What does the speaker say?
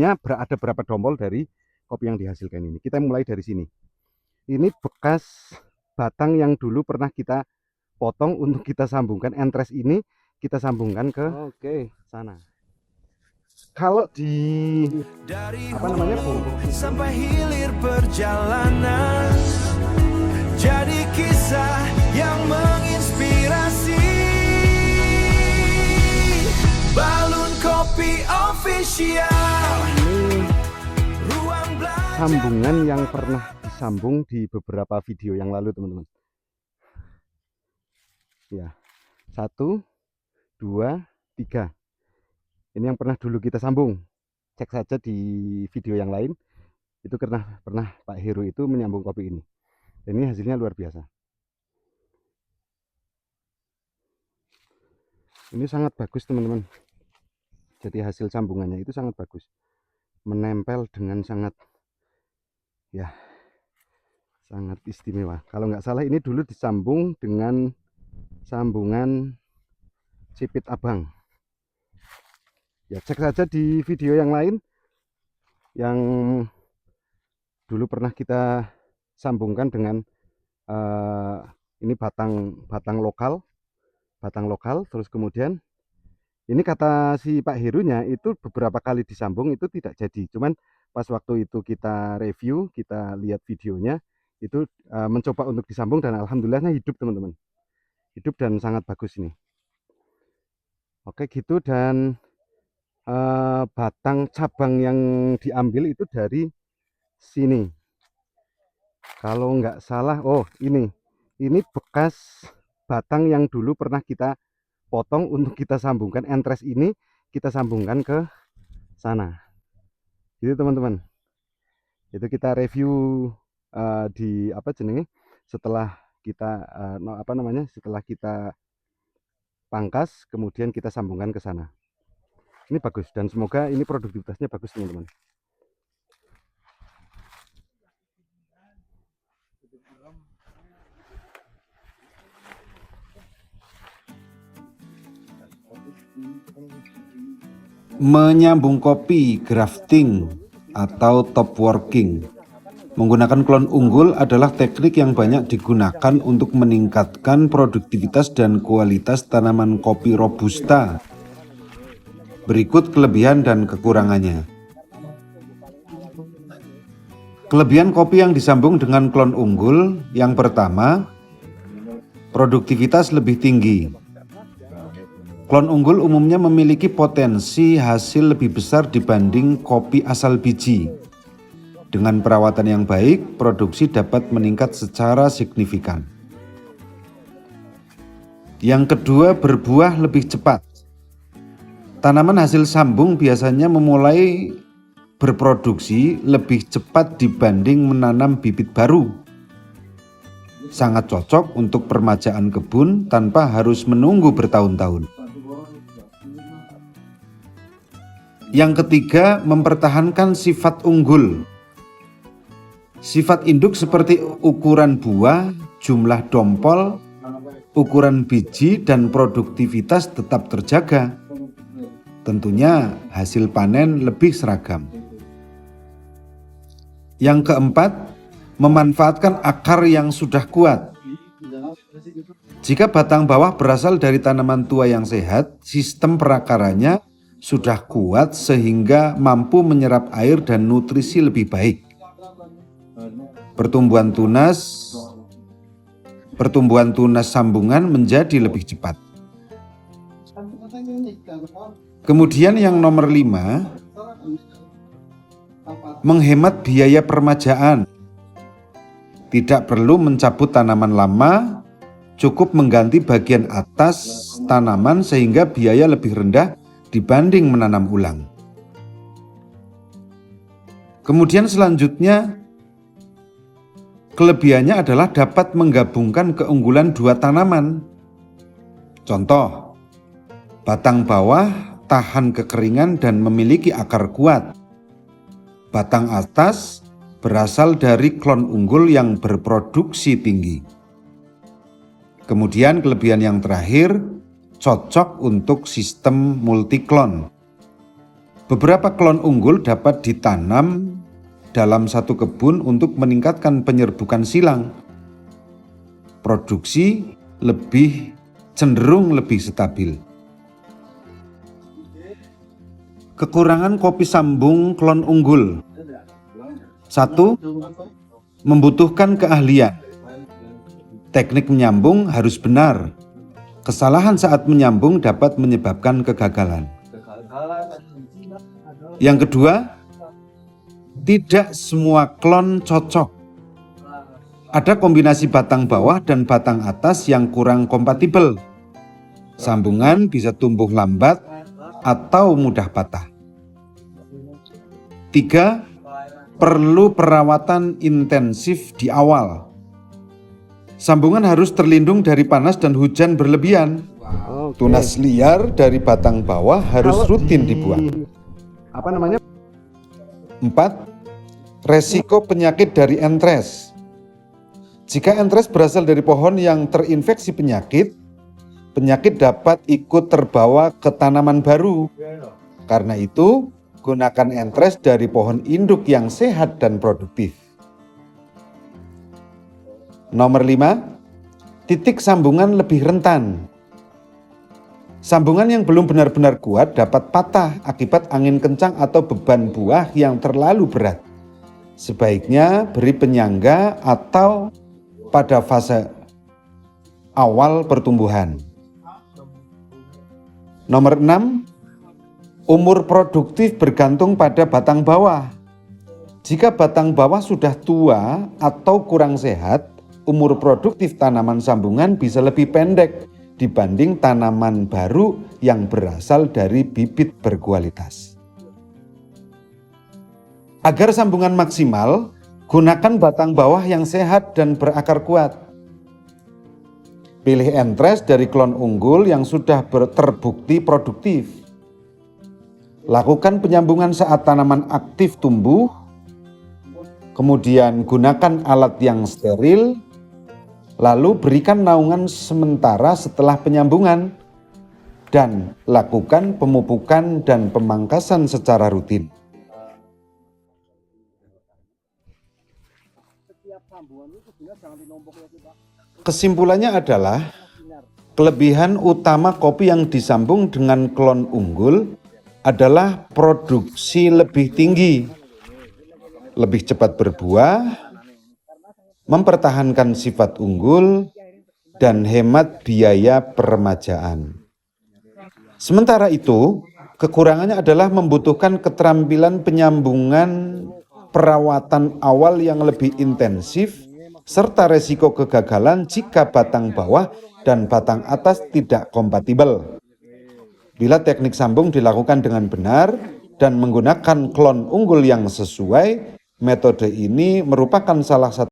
ada berapa dompol dari kopi yang dihasilkan ini. Kita mulai dari sini. Ini bekas batang yang dulu pernah kita potong untuk kita sambungkan. Entres ini kita sambungkan ke sana. Kalau di sampai hilir perjalanan, jadi kisah yang menginspirasi. Balun Kopi Official. Sambungan yang pernah disambung di beberapa video yang lalu, teman-teman. Ya, 1, 2, 3. Ini yang pernah dulu kita sambung. Cek saja di video yang lain. Itu pernah Pak Heru itu menyambung kopi ini. Dan ini hasilnya luar biasa. Ini sangat bagus, teman-teman. Jadi hasil sambungannya itu sangat bagus. Menempel dengan sangat istimewa. Kalau nggak salah ini dulu disambung dengan sambungan sipit abang. Ya, cek saja di video yang lain yang dulu pernah kita sambungkan dengan ini batang lokal, terus kemudian ini kata si Pak Herunya itu beberapa kali disambung itu tidak jadi. Cuman pas waktu itu kita review, kita lihat videonya itu mencoba untuk disambung dan alhamdulillahnya hidup, teman-teman. Hidup dan sangat bagus ini. Oke gitu, dan batang cabang yang diambil itu dari sini. Kalau nggak salah, ini bekas batang yang dulu pernah kita potong untuk kita sambungkan. Entres ini kita sambungkan ke sana. Gitu, teman-teman. Itu kita review di setelah kita setelah kita pangkas, kemudian kita sambungkan ke sana. Ini bagus dan semoga ini produktivitasnya bagus, teman-teman. Menyambung kopi, grafting atau top working menggunakan klon unggul adalah teknik yang banyak digunakan untuk meningkatkan produktivitas dan kualitas tanaman kopi robusta. Berikut kelebihan dan kekurangannya. Kelebihan kopi yang disambung dengan klon unggul, yang pertama, produktivitas lebih tinggi. Klon unggul umumnya memiliki potensi hasil lebih besar dibanding kopi asal biji. Dengan perawatan yang baik, produksi dapat meningkat secara signifikan. Yang kedua, berbuah lebih cepat. Tanaman hasil sambung biasanya memulai berproduksi lebih cepat dibanding menanam bibit baru. Sangat cocok untuk permajaan kebun tanpa harus menunggu bertahun-tahun. Yang ketiga, mempertahankan sifat unggul. Sifat induk seperti ukuran buah, jumlah dompol, ukuran biji, dan produktivitas tetap terjaga. Tentunya hasil panen lebih seragam. Yang keempat, memanfaatkan akar yang sudah kuat. Jika batang bawah berasal dari tanaman tua yang sehat, sistem perakarannya sudah kuat sehingga mampu menyerap air dan nutrisi lebih baik. Pertumbuhan tunas sambungan menjadi lebih cepat. Kemudian yang nomor 5, menghemat biaya permajaan. Tidak perlu mencabut tanaman lama, cukup mengganti bagian atas tanaman sehingga biaya lebih rendah dibanding menanam ulang. Kemudian selanjutnya, kelebihannya adalah dapat menggabungkan keunggulan dua tanaman. Contoh, batang bawah tahan kekeringan dan memiliki akar kuat. Batang atas berasal dari klon unggul yang berproduksi tinggi. Kemudian kelebihan yang terakhir, cocok untuk sistem multiklon. Beberapa klon unggul dapat ditanam dalam satu kebun untuk meningkatkan penyerbukan silang. Produksi cenderung lebih stabil. Kekurangan kopi sambung klon unggul. 1. Membutuhkan keahlian. Teknik menyambung harus benar. Kesalahan saat menyambung dapat menyebabkan kegagalan. Yang kedua, tidak semua klon cocok. Ada kombinasi batang bawah dan batang atas yang kurang kompatibel. Sambungan bisa tumbuh lambat atau mudah patah. 3. Perlu perawatan intensif di awal. Sambungan harus terlindung dari panas dan hujan berlebihan. Tunas liar dari batang bawah harus rutin dibuang. 4. Resiko penyakit dari entres. Jika entres berasal dari pohon yang terinfeksi penyakit, penyakit dapat ikut terbawa ke tanaman baru. Karena itu, gunakan entres dari pohon induk yang sehat dan produktif. Nomor 5, titik sambungan lebih rentan. Sambungan yang belum benar-benar kuat dapat patah akibat angin kencang atau beban buah yang terlalu berat. Sebaiknya beri penyangga atau pada fase awal pertumbuhan. Nomor 6, umur produktif bergantung pada batang bawah. Jika batang bawah sudah tua atau kurang sehat, umur produktif tanaman sambungan bisa lebih pendek dibanding tanaman baru yang berasal dari bibit berkualitas. Agar sambungan maksimal, gunakan batang bawah yang sehat dan berakar kuat. Pilih entres dari klon unggul yang sudah terbukti produktif. Lakukan penyambungan saat tanaman aktif tumbuh, kemudian gunakan alat yang steril, lalu berikan naungan sementara setelah penyambungan, dan lakukan pemupukan dan pemangkasan secara rutin. Kesimpulannya adalah, kelebihan utama kopi yang disambung dengan klon unggul adalah produksi lebih tinggi, lebih cepat berbuah, mempertahankan sifat unggul, dan hemat biaya peremajaan. Sementara itu, kekurangannya adalah membutuhkan keterampilan penyambungan, perawatan awal yang lebih intensif, serta resiko kegagalan jika batang bawah dan batang atas tidak kompatibel. Bila teknik sambung dilakukan dengan benar dan menggunakan klon unggul yang sesuai, metode ini merupakan salah satu